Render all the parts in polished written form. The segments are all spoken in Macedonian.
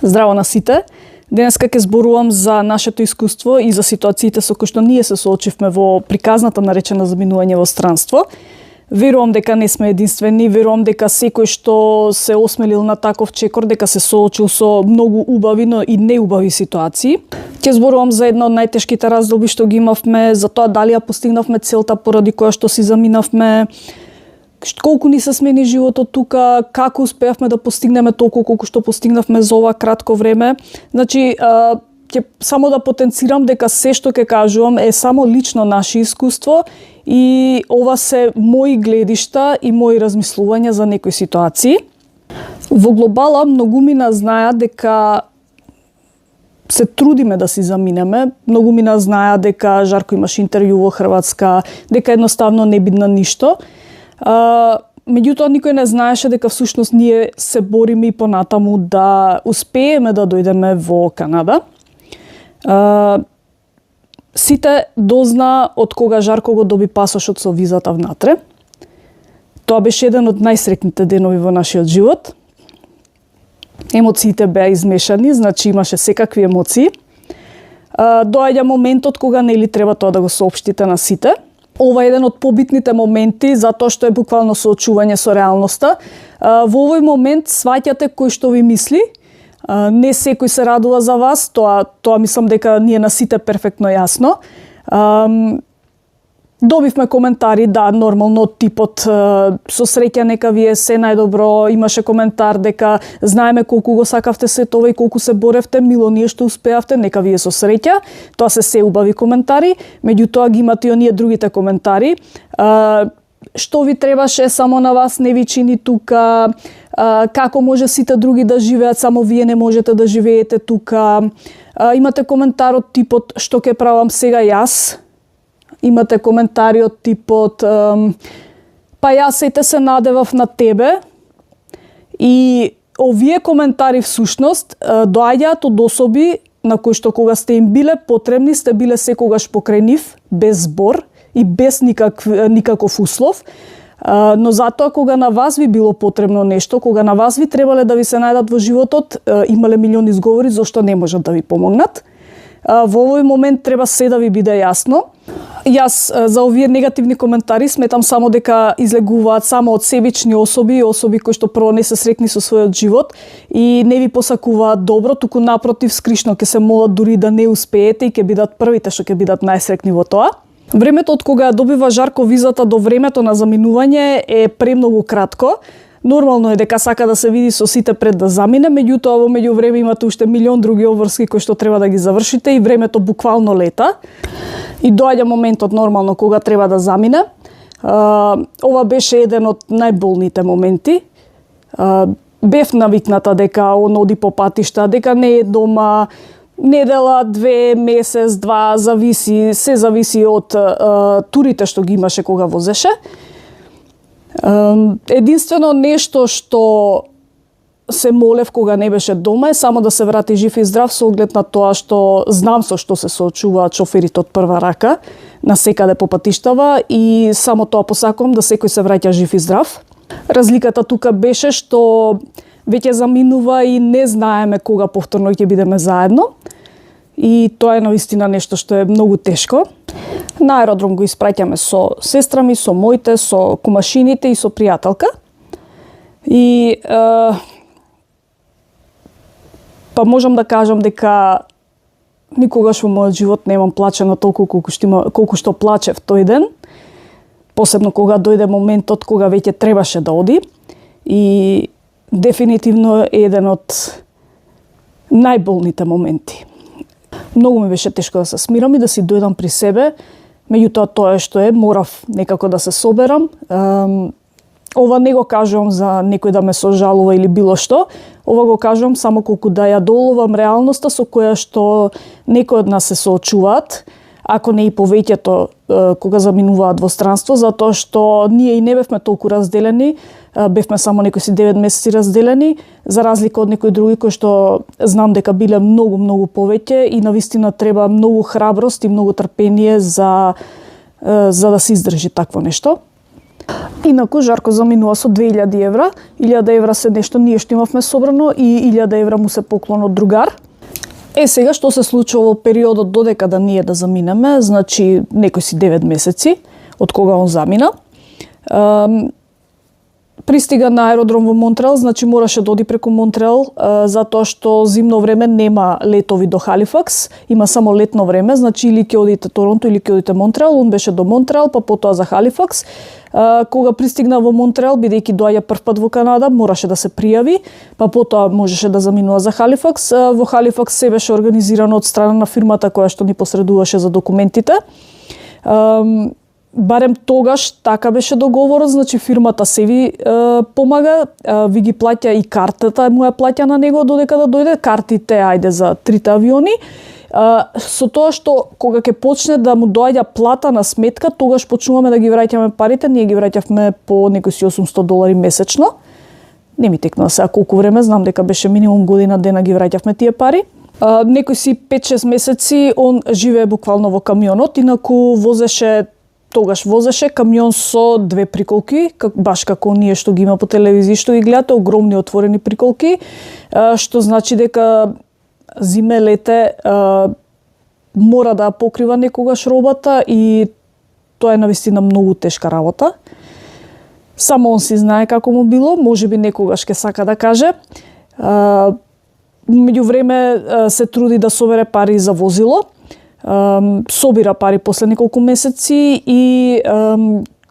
Здраво на сите! Денеска ќе зборувам за нашето искуство и за ситуациите со кои што ние се соочивме во приказната наречена заминување во странство. Верувам дека не сме единствени, верувам дека секој што се осмелил на таков чекор, дека се соочил со многу убави, но и неубави ситуации. Ќе зборувам за една од најтешките раздолби што ги имавме, за тоа дали ја постигнавме целта поради која што си заминавме, колку ни се смени животот тука, како успеавме да постигнеме толку колку што постигнавме за ова кратко време. Значи, ќе само да потенцирам дека се што ќе кажувам е само лично наше искуство и ова се мои гледишта и мои размислувања за некои ситуации. Во глобала многумина знаат дека се трудиме да си заминеме. Многумина знаат дека Жарко имаш интервју во Хрватска, дека едноставно не бидна ништо. Меѓутоа никој не знаеше дека всушност ние се бориме и понатаму да успееме да дојдеме во Канада. Сите дозна од кога Жарко го доби пасошот со визата внатре. Тоа беше еден од најсрекните денови во нашиот живот. Емоциите беа измешани, значи имаше секакви емоции. Доаѓа моментот кога нели треба тоа да го соопштите на сите. Ова е еден од побитните моменти, затоа што е буквално соочување со реалноста. Во овој момент сваќате кој што ви мисли. Не секој се радува за вас, тоа мислам дека ни е на сите перфектно јасно. Добивме коментари, да, нормално, типот со среќа нека ви е се најдобро, имаше коментар дека знаеме колку го сакавте сето ова и колку се боревте, мило ние што успеавте, нека ви е со среќа. Тоа се убави коментари, меѓутоа ги имате и оние другите коментари. Што ви требаше, само на вас не ви чини тука, како може сите други да живеат, само вие не можете да живеете тука. Имате коментар од типот што ќе правам сега јас. Имате коментари од типот па јас сите се надевав на тебе. И овие коментари всушност доаѓаат од особи на кои што кога сте им биле потребни, сте биле секогаш покрај нив, без збор и без никаков услов. Но затоа кога на вас ви било потребно нешто, кога на вас ви требале да ви се најдат во животот, имале милиони изговори зашто не можат да ви помогнат. Во овој момент треба се да ви биде јасно. Јас за овие негативни коментари сметам само дека излегуваат само од себични особи кои што прво не се срекни со својот живот и не ви посакуваат добро, туку напротив скришно ќе се молат дури да не успеете и ќе бидат првите што ќе бидат најсрекни во тоа. Времето од кога добива Жарко визата до времето на заминување е премногу кратко. Нормално е дека сака да се види со сите пред да замине, меѓутоа во меѓувреме имате уште милион други обврски кои што треба да ги завршите и времето буквално лета. И доаѓа моментот нормално кога треба да замине. Ова беше еден од најболните моменти. Бев навикната дека он оди по патишта, дека не е дома, недела, 2, месец, 2, зависи од турите што ги имаше кога возеше. Единствено нешто што се молев кога не беше дома е само да се врати жив и здрав со оглед на тоа што знам со што се соочуваат шоферите од прва рака на секаде по патиштава и само тоа посакувам да секој се враќа жив и здрав. Разликата тука беше што веќе заминува и не знаеме кога повторно ќе бидеме заедно. И тоа е навистина нешто што е многу тешко. На аеродром го испраќаме со сестра ми, со моите, со кумашините и со пријателка. И па можам да кажам дека никогаш во мојот живот немам плачено толку колку што плачев тој ден. Посебно кога дојде моментот кога веќе требаше да оди. И дефинитивно е еден од најболните моменти. Многу ми беше тешко да се смирам и да си дојдам при себе, меѓутоа тоа е што е, морав некако да се соберам. Ова не го кажувам за некој да ме сожалува или било што, ова го кажувам само колку да ја доловам реалноста со која што некои од нас се соочуваат, ако не и повеќето кога заминуваат во странство, затоа што ние и не бевме толку разделени, бевме само некои си 9 месеци разделени, за разлика од некои други кои што знам дека биле многу повеќе и навистина треба многу храброст и многу трпение за да се издржи такво нешто. Инаку Жарко заминува со 2000 евра. 1000 евра се нешто ние што имавме собрано и 1000 евра му се поклон од другар. Сега што се случува во периодот додека да ние да заминеме, значи некои си 9 месеци од кога он замина. Пристига на аеродром во Монтреал, значи мораше да оди преку Монтреал, затоа што зимно време нема летови до Халифакс, има само летно време, значи или ќе одите Торонто или ќе одите Монтреал, он беше до Монтреал, па потоа за Халифакс. Кога пристигна во Монтреал, бидејќи доаѓа прв пат во Канада, мораше да се пријави, па потоа можеше да заминува за Халифакс. Во Халифакс се беше организирано од страна на фирмата која што ни посредуваше за документите. Барем тогаш така беше договорот, значи фирмата се ви помага, ви ги плаќа и картата, му ја плаќа на него додека да дојде, картите ајде за 3 авиони. Со тоа што кога ќе почне да му доаѓа плата на сметка, тогаш почнуваме да ги враќаме парите, ние ги враќавме по некои си $800 месечно. Не ми текна сега колку време, знам дека беше минимум година дена ги враќавме тие пари. Некои си 5-6 месеци он живее буквално во камионот, инаку тогаш возеше камион со 2 приколки, баш како ние што ги има по телевизија, што ги гледате, огромни отворени приколки, што значи дека зиме, лете мора да покрива некогаш робата и тоа е навистина многу тешка работа. Само он си знае како му било, можеби некогаш ќе сака да каже. Меѓувреме се труди да собере пари за возило, собира пари после неколку месеци и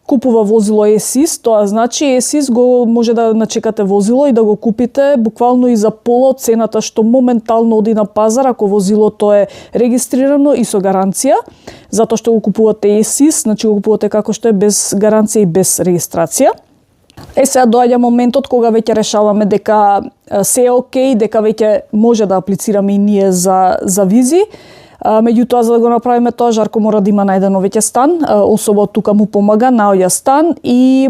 купува возило ESIS, тоа значи ESIS го може да начекате возило и да го купите буквално и за пола од цената што моментално оди на пазар ако возилото е регистрирано и со гаранција, затоа што го купувате ESIS, значи го купувате како што е без гаранција и без регистрација. Сега доаѓа моментот кога веќе решаваме дека се е окей, дека веќе може да аплицираме и ние за визи. Меѓутоа, за да го направиме тоа, Жарко мора да има најдено веќе стан. Особа од тука му помага, наоѓа стан и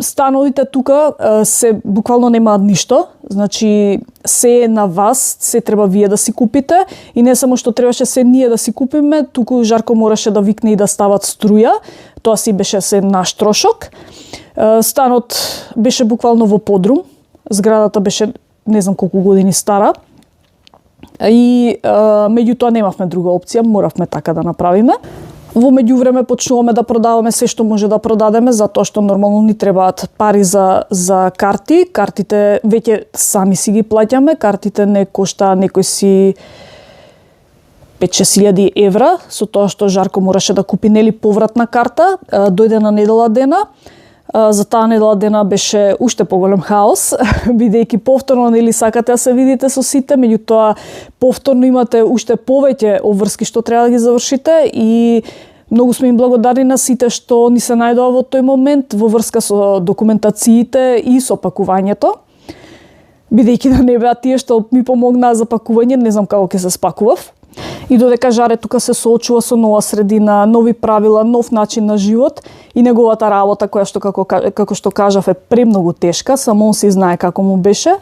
становите тука се буквално немаат ништо. Значи, се е на вас, се треба вие да си купите и не само што требаше се ние да си купиме, туку Жарко мораше да викне и да стават струја. Тоа си беше се наш трошок. Станот беше буквално во подрум. Зградата беше не знам колку години стара. И меѓутоа немавме друга опција, моравме така да направиме. Во меѓувреме почнуваме да продаваме се што може да продадеме, затоа што нормално ни требаат пари за карти. Картите веќе сами си ги плаќаме, картите не кошта некои си 5-6 евра, со тоа што Жарко мораше да купи нели повратна карта, дојде на недела дена. За таа недела дена беше уште поголем хаос, бидејќи повторно нели сакате да се видите со сите, меѓутоа повторно имате уште повеќе обврски што треба да ги завршите и многу сме им благодарни на сите што ни се најдоа во тој момент во врска со документациите и со пакувањето. Бидејќи да не беа тие што ми помогнаа за пакување, не знам како ќе се спакував. И додека Жаре тука се соочува со нова средина, нови правила, нов начин на живот и неговата работа која што како што кажав е премногу тешка, само он си знае како му беше.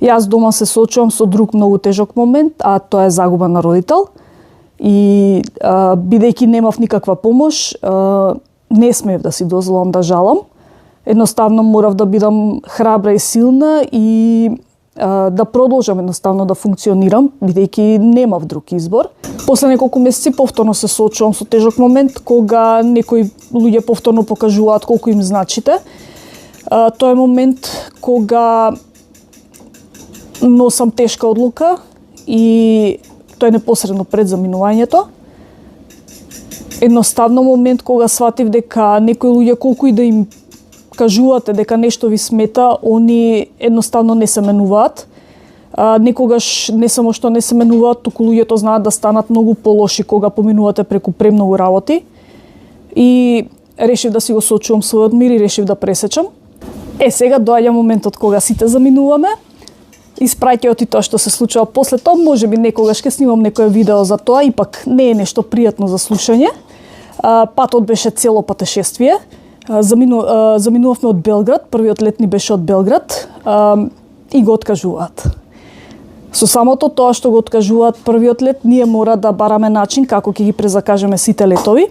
Јас дома се соочувам со друг многу тежок момент, а тоа е загуба на родител. И бидејќи немав никаква помош, не смеев да си дозволам да жалам. Едноставно морав да бидам храбра и силна и да продолжам едноставно да функционирам, бидејќи немав друг избор. После неколку месеци повторно се соочувам со тежок момент, кога некои луѓе повторно покажуваат колку им значите. Тоа е момент кога носам тешка одлука и тоа е непосредно пред заминувањето. Едноставно момент кога сватив дека некои луѓе колку и да им кажувате дека нешто ви смета, они едноставно не се менуваат. Некогаш не само што не се менуваат, туку луѓето знаат да станат многу полоши кога поминувате преку премногу работи. И решив да си го соочувам својот мир и решив да пресечам. Сега доаѓа моментот кога сите заминуваме. Испраќајќи тоа што се случува после тоа, можеби некогаш ќе снимам некое видео за тоа, ипак не е нешто пријатно за слушање. Патот беше цело патешествие. Заминувавме од Белград, првиот лет ни беше од Белград и го откажуваат. Со самото тоа што го откажуваат првиот лет, ние мора да бараме начин како ќе ги презакажеме сите летови.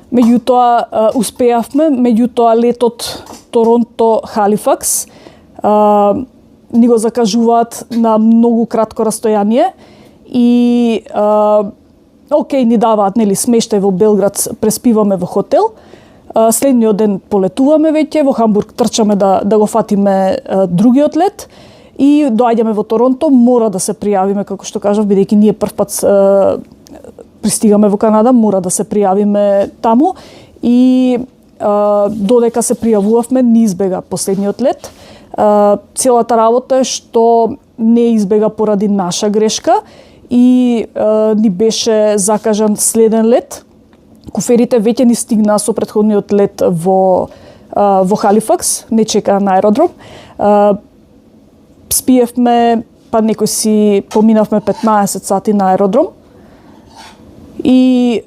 Меѓутоа успеавме, меѓутоа летот Торонто-Халифакс ни го закажуваат на многу кратко растојание и окей, ни даваат смештај во Белград, преспиваме во хотел. Следниот ден полетуваме веќе, во Хамбург трчаме да го фатиме другиот лет и доаѓаме во Торонто, мора да се пријавиме, како што кажав, бидејќи ние првпат пристигаме во Канада, мора да се пријавиме таму и додека се пријавувавме, не избега последниот лет. Целата работа е што не избега поради наша грешка и ни беше закажан следен лет. Куферите веќе ни стигнаа со претходниот лет во Халифакс, не чекаа на аеродром. Спиевме, па некој си поминавме 15 сати на аеродром. И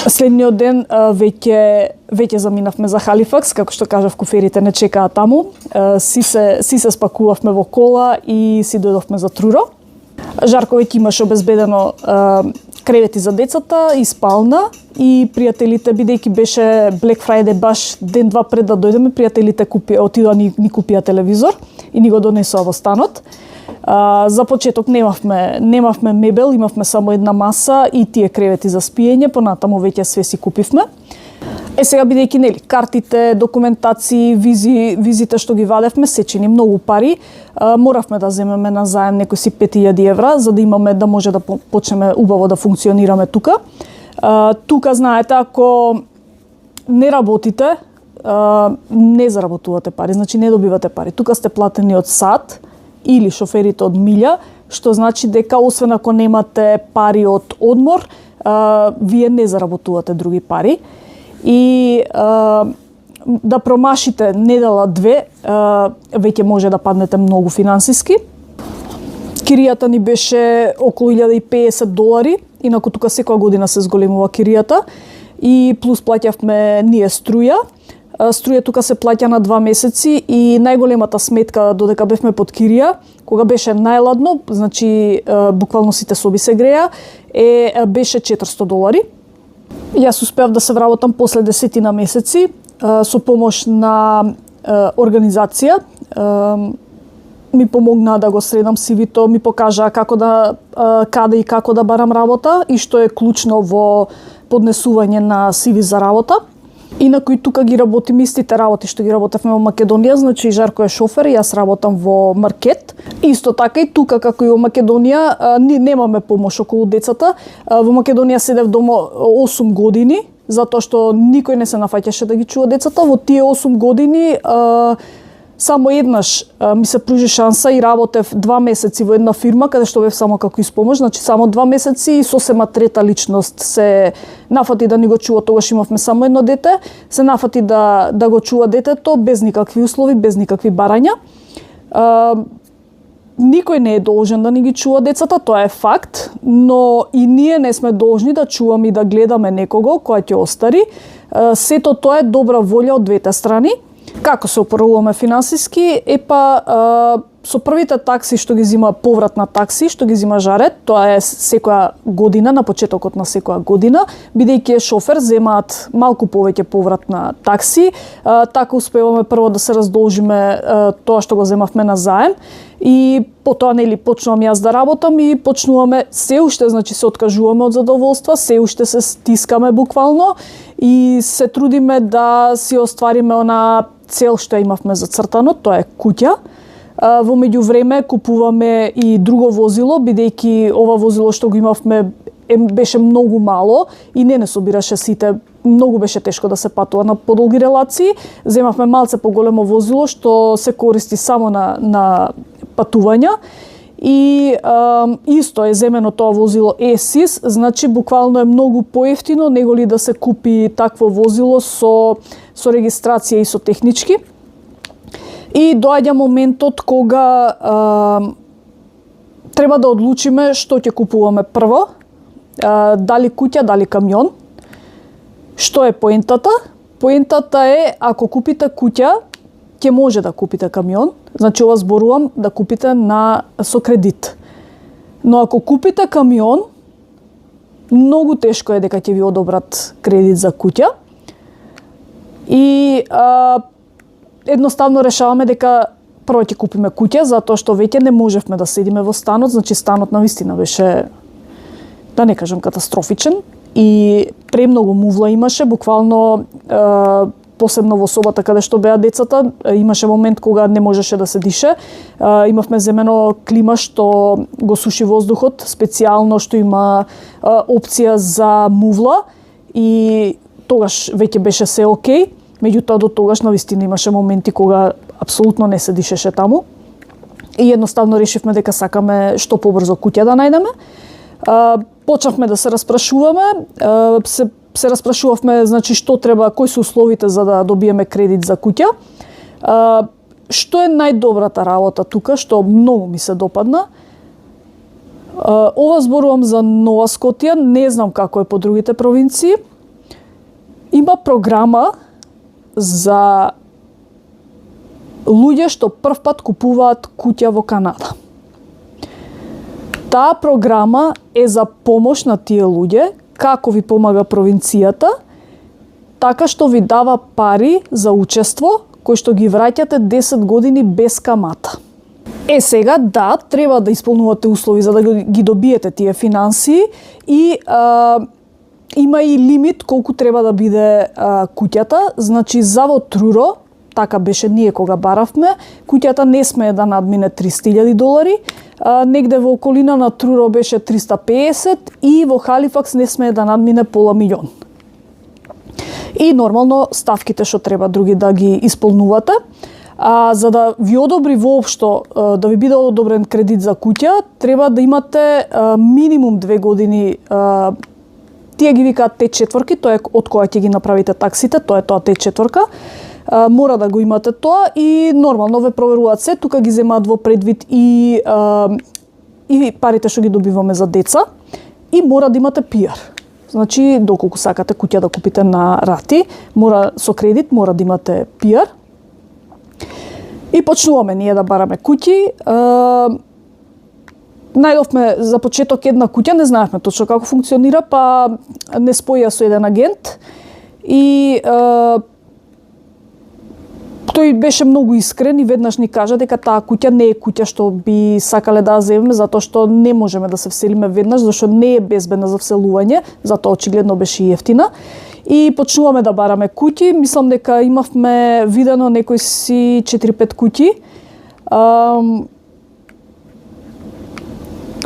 следниот ден веќе заминавме за Халифакс, како што кажав, куферите не чекаа таму. Си се спакувавме во кола и си дојдовме за Труро. Жарко веќе имаше обезбедено кревети за децата и спална и пријателите, бидејќи беше Black Friday баш ден-два пред да дојдеме, пријателите отидоа ни купија телевизор и ни го донесоа во станот. За почеток немавме мебел, имавме само една маса и тие кревети за спиење, понатаму веќе све си купивме. Сега бидејќи картите, документации, визите што ги вадевме, сечени многу пари, моравме да земеме на заем некои си 5000 евра, за да имаме, да може да почнеме убаво да функционираме тука. Тука, знаете, ако не работите, не заработувате пари, значи не добивате пари. Тука сте платени од сат или шоферите од милја, што значи дека освен ако немате пари од одмор, вие не заработувате други пари. И да промашите недела-две, веќе може да паднете многу финансиски. Киријата ни беше околу $1050, инаку тука секоја година се зголемува киријата и плюс плаќавме ние струја. Струја тука се плаќа на 2 месеци и најголемата сметка додека бевме под кирија, кога беше најладно, значи буквално сите соби се греа, беше $400. Јас успеав да се вработам после 10 месеци со помош на организација. Ми помогнаа да го средам CV-то, ми покажаа каде и како да барам работа и што е клучно во поднесување на CV за работа. Инаку и тука ги работим истите работи што ги работевме во Македонија, значи Жарко е шофер, јас работам во маркет. Исто така и тука, како и во Македонија, немаме помош околу децата. Во Македонија седев дома 8 години, затоа што никој не се нафаќаше да ги чува децата. Во тие 8 години само еднаш ми се пружи шанса и работев 2 месеци во една фирма каде што бев само како испомош, значи само 2 месеци и сосема трета личност се нафати да ни го чува, тогаш имавме само едно дете, се нафати да го чува детето без никакви услови, без никакви барања. Никој не е должен да ни ги чува децата, тоа е факт, но и ние не сме должни да чуваме и да гледаме некого кој ќе остари. Сето тоа е добра волја од двете страни. Како се опоравуваме финансиски? Со првите такси што ги зима поврат на такси, што ги зима Жарет, тоа е секоја година, на почетокот на секоја година, бидејќи е шофер, земаат малку повеќе поврат на такси, така успеваме прво да се раздолжиме тоа што го земавме на заем и потоа почнувам јас да работам и почнуваме се уште, значи се откажуваме од задоволства, се уште се стискаме буквално и се трудиме да си оствариме она цел што имавме зацртано, тоа е куќа. Во меѓувреме купуваме и друго возило, бидејќи ова возило што го имавме беше многу мало и не собираше сите, многу беше тешко да се патува на подолги релации. Земавме малце поголемо возило што се користи само на патувања и исто е земено тоа возило ЕСИС, значи буквално е многу поевтино неголи да се купи такво возило со регистрација и со технички. И доаѓа моментот кога треба да одлучиме што ќе купуваме прво, дали куќа, дали камион. Што е поентата? Поентата е, ако купите куќа, ќе може да купите камион, значи ова зборувам да купите со кредит. Но ако купите камион, многу тешко е дека ќе ви одобрат кредит за куќа. И едноставно решаваме дека прво ќе купиме куќа, затоа што веќе не можевме да седиме во станот, значи станот навистина беше, да не кажам катастрофичен, и премногу мувла имаше, буквално посебно во собата каде што беа децата, имаше момент кога не можеше да се дише. Имавме земено клима што го суши воздухот, специјално што има опција за мувла, и тогаш веќе беше се окей. Меѓутоа до тогаш навистина имаше моменти кога апсолутно не се дишеше таму. И едноставно решивме дека сакаме што побрзо куќа да најдеме. Почнавме да се распрашуваме, се распрашувавме, значи, што треба, кои се условите за да добиеме кредит за куќа. Што е најдобрата работа тука, што многу ми се допадна. Ова зборувам за Нова Скотија, не знам како е по другите провинции. Има програма за луѓе што првпат купуваат куќа во Канада. Таа програма е за помош на тие луѓе, како ви помага провинцијата, така што ви дава пари за учество, кои што ги враќате 10 години без камата. Сега, да, треба да исполнувате услови за да ги добиете тие финансии, и има и лимит колку треба да биде куќата. Значи, за во Труро, така беше ние кога баравме, куќата не смее да надмине $300,000, негде во околина на Труро беше 350 и во Халифакс не смее да надмине $500,000. И нормално ставките што треба други да ги исполнувате. За да ви одобри воопшто, да ви биде одобрен кредит за куќа, треба да имате минимум 2 години. Тие ги викаат Т4, тоа е од која ќе ги направите таксите, тоа е тоа Т4. Мора да го имате тоа и нормално ве проверуваат се, тука ги земаат во предвид и парите што ги добиваме за деца, и мора да имате PR. Значи, доколку сакате куќа да купите на рати, мора со кредит, мора да имате PR. И почнуваме ние да бараме куќи. Најдовме за почеток една куќа, не знаевме точно како функционира, па не споја со еден агент и тој беше многу искрен и веднаш ни кажа дека таа куќа не е куќа што би сакале да земеме, затоа што не можеме да се вселиме веднаш, зашто не е безбедна за вселување, затоа очигледно беше и ефтина. И почнуваме да бараме куќи, мислам дека имавме видено некои си 4-5 куќи.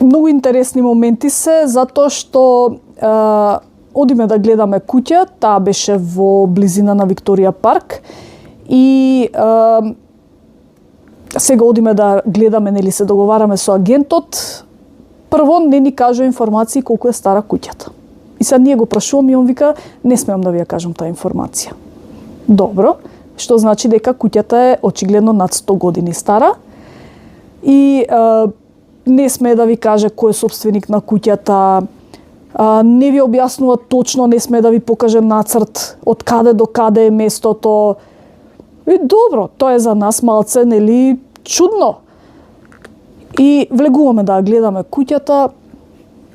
Многу интересни моменти се, затоа што одиме да гледаме куќа, таа беше во близина на Викторија парк, и сега одиме да гледаме, нели се договараме со агентот, прво не ни кажа информации колку е стара куќата. И сега ние го прашуваме и он вика, не смеам да ви ја кажам таа информација. Добро, што значи дека куќата е очигледно над 100 години стара и не смее да ви каже кој е собственик на куќата, не ви објаснува точно, не смее да ви покаже нацрт од каде до каде е местото. И добро, тоа е за нас малце, нели, чудно. И влегуваме да гледаме куќата,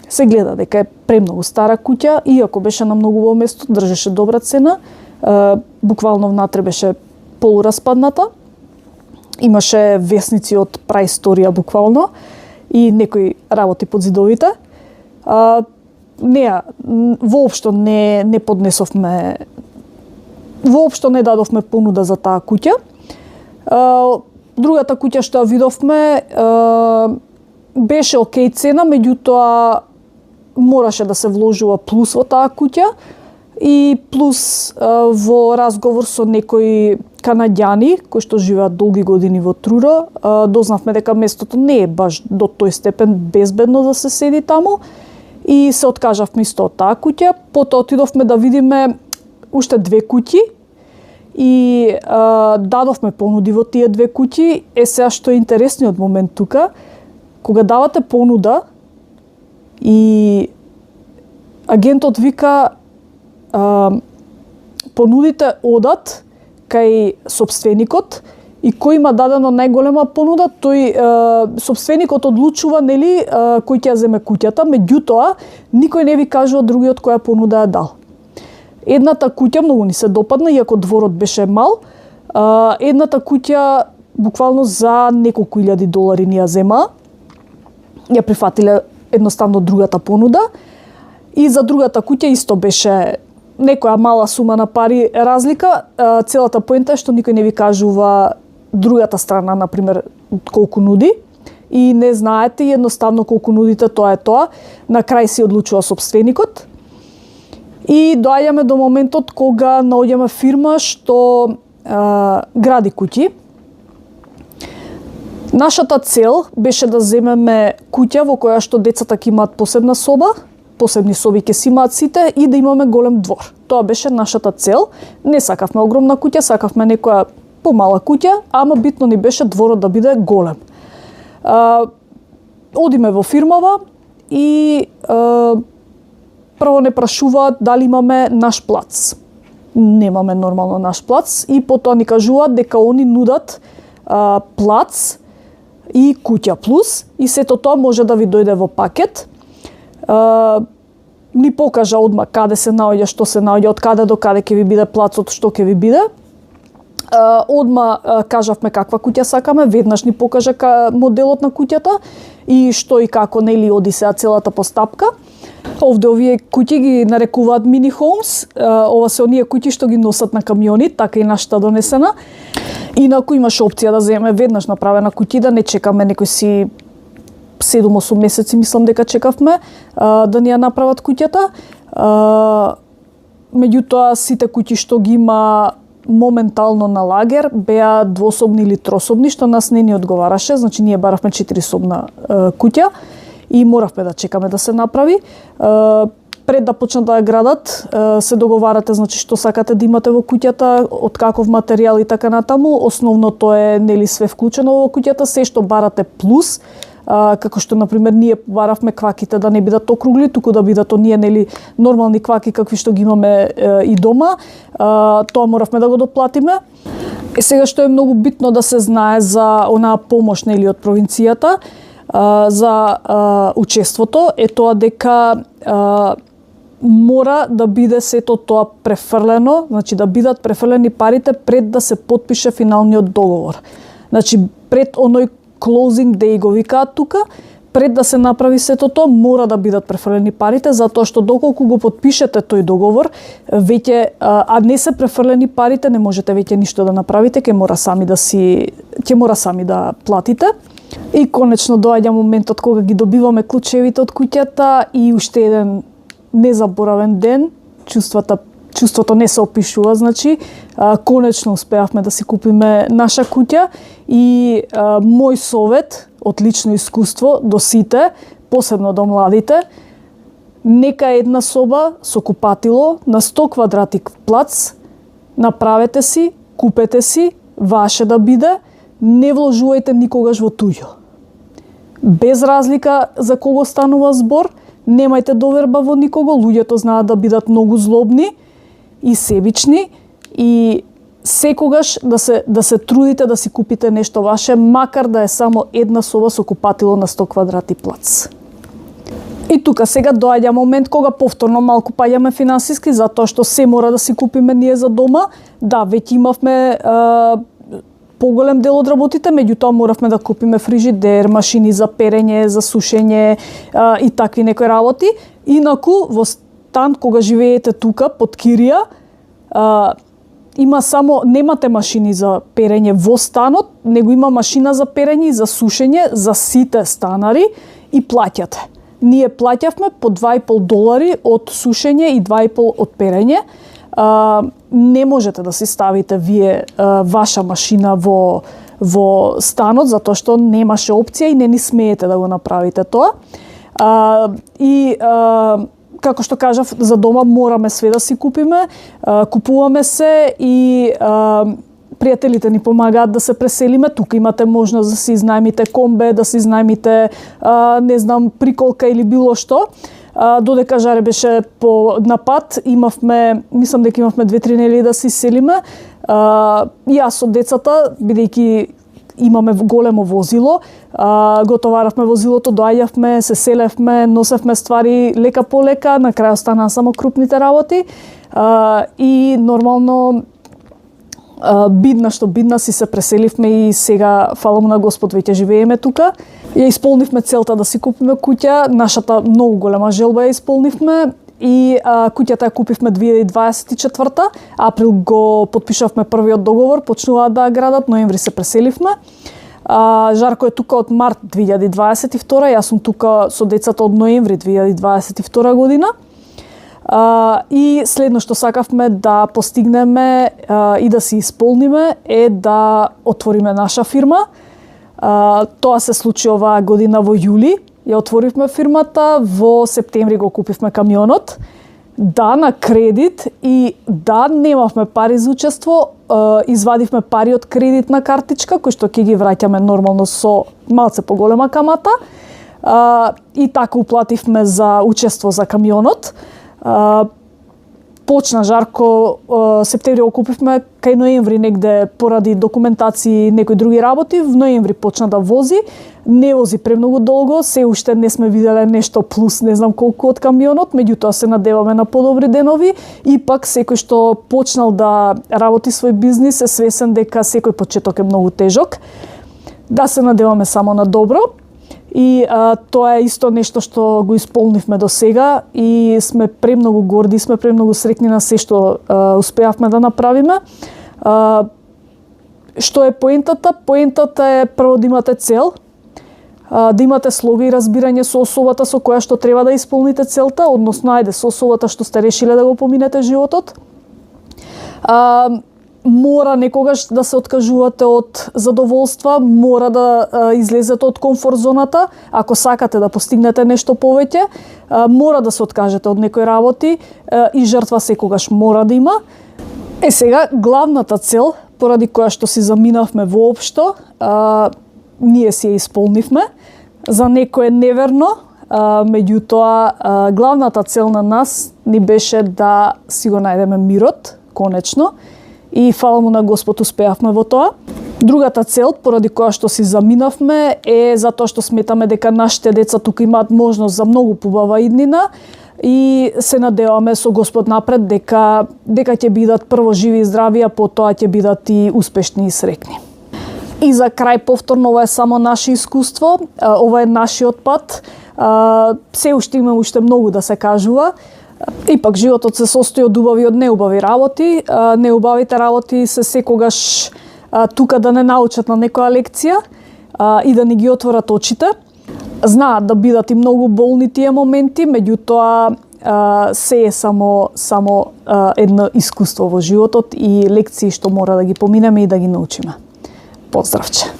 се гледа дека е премногу стара куќа, иако беше на многу убаво место, држеше добра цена, буквално внатре беше полураспадната, имаше весници од праисторија буквално и некои работи под зидовите. Воопшто не поднесовме, воопшто не дадовме понуда за таа куќа. Другата куќа што ја видовме беше окей цена, меѓутоа мораше да се вложува плюс во таа куќа и плюс во разговор со некои канаѓани кои што живеат долги години во Труро, дознавме дека местото не е баш до тој степен безбедно да се седи таму и се откажавме исто од таа куќа. Потоа отидовме да видиме уште 2 куќи и дадовме понуди во тие 2 куќи. Сега што е интересниот момент тука, кога давате понуда и агентот вика понудите одат кај собственикот и кој има дадено најголема понуда, тој сопственикот одлучува нели кој ќе ја земе куќата, меѓутоа никој не ви кажува другиот која понуда е дал. Едната куќа многу ни се допадна, иако дворот беше мал. Едната куќа буквално за неколку илјади долари ни ја зема. Ја прифатиле едноставно другата понуда. И за другата куќа исто беше некоја мала сума на пари разлика. Целата поента е што никој не ви кажува другата страна, например, колку нуди. И не знаете едноставно колку нудите, тоа е тоа. На крај си одлучува сопственикот. И доаѓаме до моментот кога наоѓаме фирма што гради куќи. Нашата цел беше да земеме куќа во која што децата ќе имаат посебна соба, посебни соби ќе си имаат сите и да имаме голем двор. Тоа беше нашата цел. Не сакавме огромна куќа, сакавме некоја помала куќа, ама битно ни беше дворот да биде голем. Одиме во фирмава и прво не прашуваат дали имаме наш плац. Немаме нормално наш плац и потоа ни кажуваат дека они нудат плац и куќа плюс и сето тоа може да ви дојде во пакет. Ни покажа одма каде се наоѓа, што се наоѓа, од каде до каде ќе ви биде плацот, што ќе ви биде. Одма кажавме каква куќа сакаме, веднаш ни покажа моделот на куќата и што и како нели оди сега целата постапка. Овде овие куќи ги нарекуваат мини homes, ова се оние куќи што ги носат на камиони, така и нашата донесена. Инаку имаше опција да земеме веднаш направена куќи, да не чекаме некој си 7-8 месеци, мислам дека чекавме да ни ја направат куќата. Меѓутоа сите куќи што ги има моментално на лагер беа двособни или трособни, што нас не ни одговараше, значи ние баравме 4-собна куќа и моравме да чекаме да се направи. Пред да почнат да ја градат, се договарате значи што сакате да имате во куќата, од каков материјал и така натаму. Основното е нели све вклучено во куќата, се што барате плюс, како што например ние баравме кваките да не бидат округли, туку да бидат оние нели нормални кваки какви што ги имаме и дома. Тоа моравме да го доплатиме. Сега што е многу битно да се знае за онаа помош нели од провинцијата за учеството е тоа дека мора да биде сето тоа префрлено, значи да бидат префрлени парите пред да се потпише финалниот договор. Значи пред оној closing day го викаат тука, пред да се направи сето тоа мора да бидат префрлени парите, затоа што доколку го потпишете тој договор, веќе не се префрлени парите, не можете веќе ништо да направите, ќе мора сами да платите. И конечно доаѓа моментот кога ги добиваме клучевите од куќата и уште еден незаборавен ден, чувството не се опишува, значи конечно успеавме да си купиме наша куќа и мој совет од лично искуство до сите, посебно до младите, нека една соба со купатило на 100 квадрати плац направете си, купете си, ваше да биде, не вложувајте никогаш во туѓо. Без разлика за кого станува збор, немајте доверба во никого, луѓето знаат да бидат многу злобни и себични и секогаш да се трудите да си купите нешто ваше, макар да е само една соба со купатило на 100 квадрати плац. И тука сега доаѓа момент кога повторно малку паѓаме финансиски, затоа што се мора да си купиме ние за дома. Да, веќе имавме поголем дел од работите, меѓутоа моравме да купиме фрижидер, машини за перење, за сушење и такви некои работи. Инаку во стан кога живеете тука под кирија, има само немате машини за перење во станот, него има машина за перење и за сушење за сите станари и плаќате. Ние плаќавме по $2,5 од сушење и $2,5 од перење. Не можете да си ставите вие ваша машина во станот, затоа што немаше опција и не ни смеете да го направите тоа. Како што кажав, за дома мораме све да си купиме, купуваме се и пријателите ни помагаат да се преселиме. Тука имате можност да си изнајмите комбе, да си изнајмите, не знам, приколка или било што. Додека Жаре беше на пат, мислам дека имавме 2-3 недели да се иселиме. Јас со децата, бидејќи имаме големо возило, го товаравме возилото, доаѓавме, се селевме, носевме ствари лека по лека, на крај останаа само крупните работи. И нормално бидна си се преселивме и сега, фала му на Господ, веќе живееме тука. Ја исполнивме целта да си купиме куќа, нашата многу голема желба ја исполнивме и куќата ја купивме 2024, април го потпишавме првиот договор, почнуваат да градат, ноември се преселивме. Жарко е тука од март 2022, јас сум тука со децата од ноември 2022 година. И следно што сакавме да постигнеме и да си исполниме е да отвориме наша фирма. Тоа се случи оваа година во јули. Ја отворивме фирмата, во септември го купивме камионот. Да, на кредит и да, немавме пари за учество, извадивме пари од кредитна картичка, кои што ќе ги враќаме нормално со малце поголема камата. И така уплативме за учество за камионот. Почна Жарко, септември го купивме, кај ноември негде поради документации и некои други работи, в ноември почна да вози. Не вози премногу долго, се уште не сме виделе нешто плюс, не знам колку од камионот, меѓутоа се надеваме на подобри денови и пак секој што почнал да работи свој бизнис е свесен дека секој почеток е многу тежок. Да се надеваме само на добро. И тоа е исто нешто што го исполнивме до сега и сме премногу горди, сме премногу среќни на се што успеавме да направиме. Што е поентата? Поентата е прво да имате цел, да имате слога и разбирање со особата со која што треба да исполните целта, односно со особата што сте решиле да го поминете животот. Мора некогаш да се откажувате од задоволства, мора да излезете од комфорт зоната, ако сакате да постигнете нешто повеќе, мора да се откажете од некои работи и жртва секогаш мора да има. Сега, главната цел, поради која што си заминавме воопшто, ние си ја исполнивме. За некој е неверно, меѓутоа главната цел на нас ни беше да си го најдеме мирот, конечно, и фала му на Господ успеавме во тоа. Другата цел, поради која што си заминавме, е затоа што сметаме дека нашите деца тука имаат можност за многу побава иднина и се надеваме со Господ напред дека ќе бидат прво живи и здрави, а потоа ќе бидат и успешни и среќни. И за крај повторно, ова е само наше искуство, ова е нашиот пат. Се уште има многу да се кажува. Ипак животот се состои од убави и од неубави работи. Неубавите работи се секогаш тука да не научат на некоја лекција и да ни ги отворат очите. Знаат да бидат и многу болни тие моменти, меѓутоа се е само едно искуство во животот и лекции што мора да ги поминеме и да ги научиме. Поздравче!